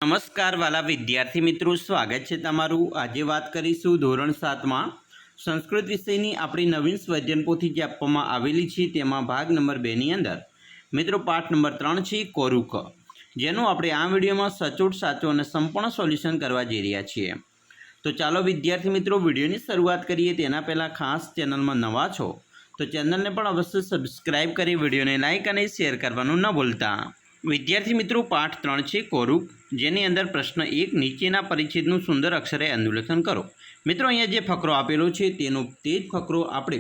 नमस्कार वाला विद्यार्थी मित्रों, स्वागत है तमारू। आज बात करीशू धोरण 7 में संस्कृत विषयनी अपनी नवीन स्वाध्यायन पोथी जे आपवामां आवेली छे तेमां भाग नंबर 2 नी अंदर मित्रों पाठ नंबर 3 छे कोरुक, जेनुं आपणे आ विडियोमां सचोट साचो अने संपूर्ण सोल्यूशन करवा जई रह्या छीए। तो चलो विद्यार्थी मित्रों विडियोनी शरूआत करीए तेना पहेला खास चेनल में नवा छो तो चेनल ने पण अवश्य सब्सक्राइब करी विडियोने लाइक अने शेर करवानुं न भूलता। विद्यार्थी मित्रों पाठ 3 छे कोरुक, जेनी अंदर प्रश्न 1 नीचेना परिच्छेदनुं सुंदर अक्षरे अनुलेखन करो। मित्रों अहींया जे फकरो आपेलो छे तेनो ते ज फकरो आपणे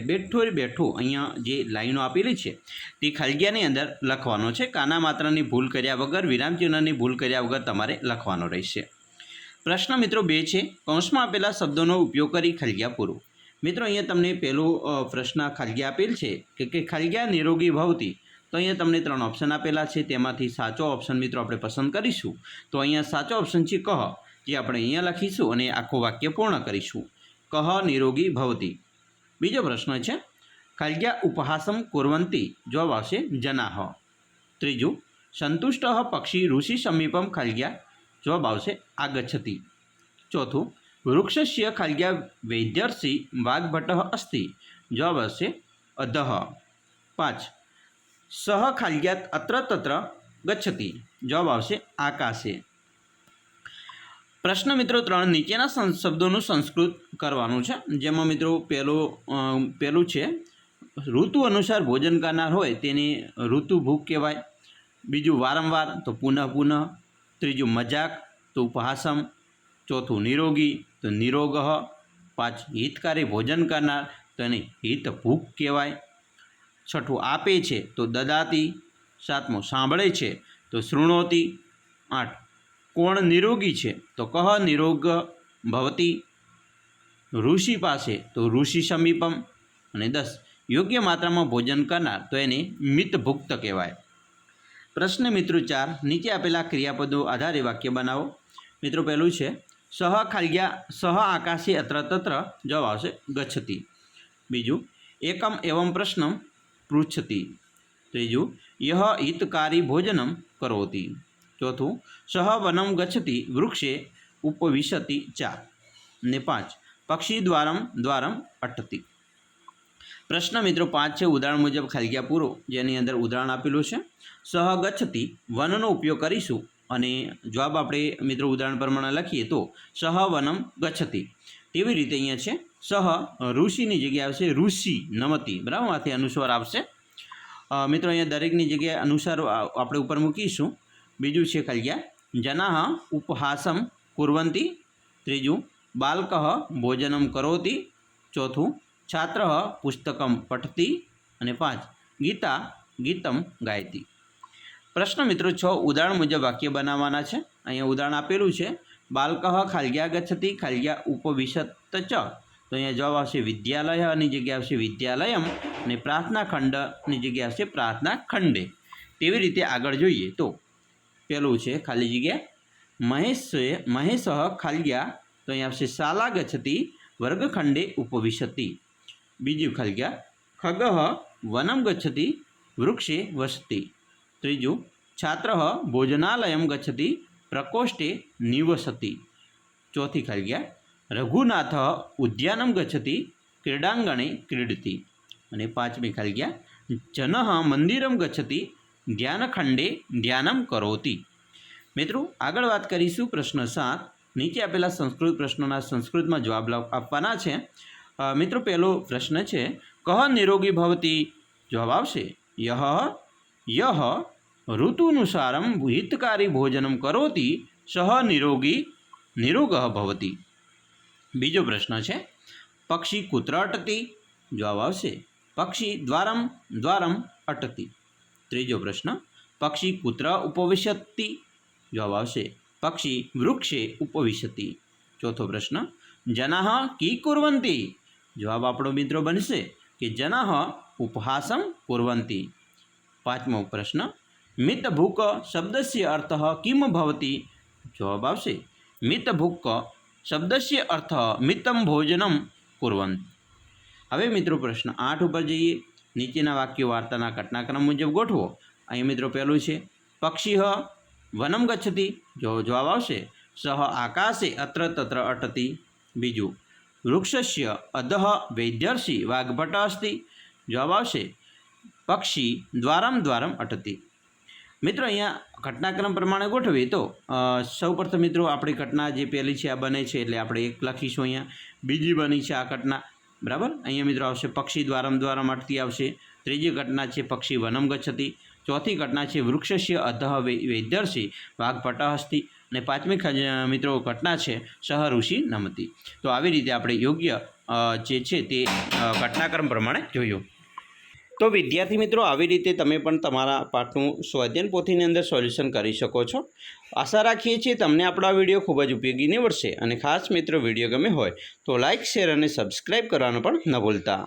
बेठो अहींया जे लाइनो आपेली छे ते खालगियानी अंदर लखवानो छे। काना मात्रानी भूल कर्या वगर, विरामचिह्ननी भूल कर्या वगर तमारे लखवानो रहेशे। प्रश्न मित्रों 2 छे, कौंसमां आपेला शब्दोनो उपयोग करी खालगिया पूरो। मित्रों अहींया तमने पहेलो प्रश्न खालगिया आपेल छे के खालगिया निरोगी भवती। तो अहींया तमने 3 ऑप्शन आपेला छे, तेमांथी साचो ऑप्शन मित्रों आपणे पसंद करीशुं। तो अहींया साचो ऑप्शन छे कह, जे आपणे अहींया लखीशुं अने आखुं वाक्य पूर्ण करीशुं। कह निरोगी भवती। बीजो प्रश्न छे खालगिया उपहासं कुर्वन्ति। जवाब आवशे जनाः। त्रीजुं सन्तुष्टः पक्षी ऋषि समीपं खालगिया। जवाब आवशे आगच्छति। चौथुं वृक्षस्य खालगिया वैद्यर्षि वाग्भटः अस्ति। जवाब आवशे अधः। 5 सह खालगियात् अत्र तत्र गच्छति। जवाब आवशे आकाशे। प्रश्न मित्रों 3 नीचेना शब्दों संस्कृत करवानुं छे, जेमां मित्रों पहेलुं छे ऋतु अनुसार भोजन करनार होय तेने ऋतु भूख कहेवाय। बीजुं वारंवार तो पुनः पुनः। त्रीजुं मजाक तो उपहासम। चौथुं निरोगी तो निरोगः। 5 हितकारी भोजन करनार तो एने हित भूख कहेवाय। 6 आपे छे तो ददाती। 7 सांभळे छे तो शृणोति। 8 कोण निरोगी छे तो कह निरोग भवति। ऋषि पासे तो ऋषि समीपम। अने 10 योग्य मात्रा में भोजन करनार तो एने मितभुक्त कहेवाय। प्रश्न मित्रों 4 नीचे आपेला क्रियापदों आधारे वाक्य बनावो। मित्रों पहेलुं छे सह खालगिया सह आकाशे अत्र तत्र। जवाब आवशे गच्छति। बीजुं एकम एवं प्रश्नम पृच्छति। त्रीजुं यह हितकारी भोजनं करोति। चौथुं सह वनं गच्छति वृक्षे उपविशति च। ने 5 पक्षी द्वारम अटति। प्रश्न मित्रों 5 है उदाहरण मुजब खालगिया पूरो, जेनी अंदर उदाहरण आपेलुं छे सह गच्छति वननो उपयोग करीशुं अने जवाब आपणे मित्रों उदाहरण प्रमाणे लखीए तो सह वनम गच्छति। तेवी रीते अहींया छे सह ऋषिनी जग्याए आवशे ऋषि नमति। बराबर, आथी अनुस्वार आवशे। मित्रों अहींया दरेकनी जग्याए अनुसार आपणे उपर मूकीशुं। बीजुं छे खालगिया जनाः उपहासं कुर्वन्ति। त्रीजुं बालकः भोजनं करोति। चौथुं छात्रः पुस्तकं पठति। अने 5 गीता गीतं गायति। प्रश्न मित्रों 6 उदाहरण मुजब वाक्य बनाववाना छे। अहींया उदाहरण आपेलुं छे बालकः खालगिया गच्छति खालगिया उपविशत च। तो अहींया जवाब आवशे विद्यालयनी जग्याए आवशे विद्यालयम अने प्रार्थना खंडनी जग्याए आवशे प्रार्थना खंडे। तेवी रीते आगळ जोईए तो पहेलुं छे खाली जग्याए महेशः खालगिया। तो अहींया आवशे शाला गच्छति वर्गखंडे उपविशति। बीजुं खालगिया खगः वनं गच्छति वृक्षे वसति। त्रीजुं छात्रः भोजनालयं गच्छति प्रकोष्ठे निवसति। चौथी खालगिया रघुनाथः उद्यानं गच्छति क्रीडाङ्गणे क्रीडति। अने 5मी खालगिया जनः मंदिरं गच्छति ध्यानखंडे ध्यानं करोति। मित्रों आगळ वात करीशुं प्रश्न 7 नीचे आपेला संस्कृत प्रश्नोना संस्कृत में जवाब आपवाना छे। मित्रों पहेलो प्रश्न छे कह निरोगी भवति। जवाब आवशे यह यह ऋतुनुसारं हितकारी भोजनं करोति सह निरोगी निरोगः भवति। बीजो प्रश्न है पक्षी कुत्र अटति। जवाब आवशे पक्षी द्वारम अटति। त्रीजो प्रश्न पक्षी कुत्र उपविशति। जवाब आवशे पक्षी वृक्षे उपविशति। चौथो प्रश्न जनाः की कुर्वन्ति। जवाब आपणो मित्रों बनशे कि जनाः उपहासं कुर्वन्ति। 5मो प्रश्न मितभुक शब्दस्य अर्थः किं भवति। जवाब आवशे मितभुक शब्दस्य अर्थः मितं भोजनं कुर्वन्। हवे मित्रों प्रश्न 8 पर जईए। नीचेना वाक्यो वार्ताना घटनाक्रम मुजब गोठवो। अहीं मित्रों पहेलुं छे पक्षी વનમ ગચ્છતિ જો જવાબ આવશે સહ આકાશે અત્ર તત્ર અટતિ. બીજું વૃક્ષસ્ય અધઃ વૈદ્યર્ષિ વાઘભટ અસ્તિ. જવાબ આવશે પક્ષી દ્વારમ દ્વારમ અટતિ. મિત્રો અહીંયા ઘટનાક્રમ પ્રમાણે ગોઠવીએ તો સૌપ્રથમ મિત્રો આપણી ઘટના જે પહેલી છે આ બને છે એટલે આપણે એક લખીશું અહીંયા. બીજી બની છે આ ઘટના, બરાબર. અહીંયા મિત્રો આવશે પક્ષી દ્વારમ દ્વારમ અટતિ આવશે. ત્રીજી ઘટના છે પક્ષી વનમ ગચ્છતિ. ચોથી ઘટના છે વૃક્ષસ્ય અધઃ વૈદ્યર્ષિ વાઘભટ અસ્તિ. અને પાંચમી મિત્રો ઘટના છે સહ ઋષિ નમતિ. તો આવી રીતે આપણે યોગ્ય જે છે તે ઘટનાક્રમ પ્રમાણે જોયું. તો વિદ્યાર્થી મિત્રો આવી રીતે તમે પણ તમારા પાઠનું સ્વાધ્યાયન પોથીની અંદર સોલ્યુશન કરી શકો છો. આશા રાખીએ છીએ તમને આપણો આ વિડીયો ખૂબ જ ઉપયોગી નીવડશે. અને ખાસ મિત્રો વિડીયો ગમે હોય તો લાઇક, શેર અને સબસ્ક્રાઈબ કરવાનું પણ ન ભૂલતા.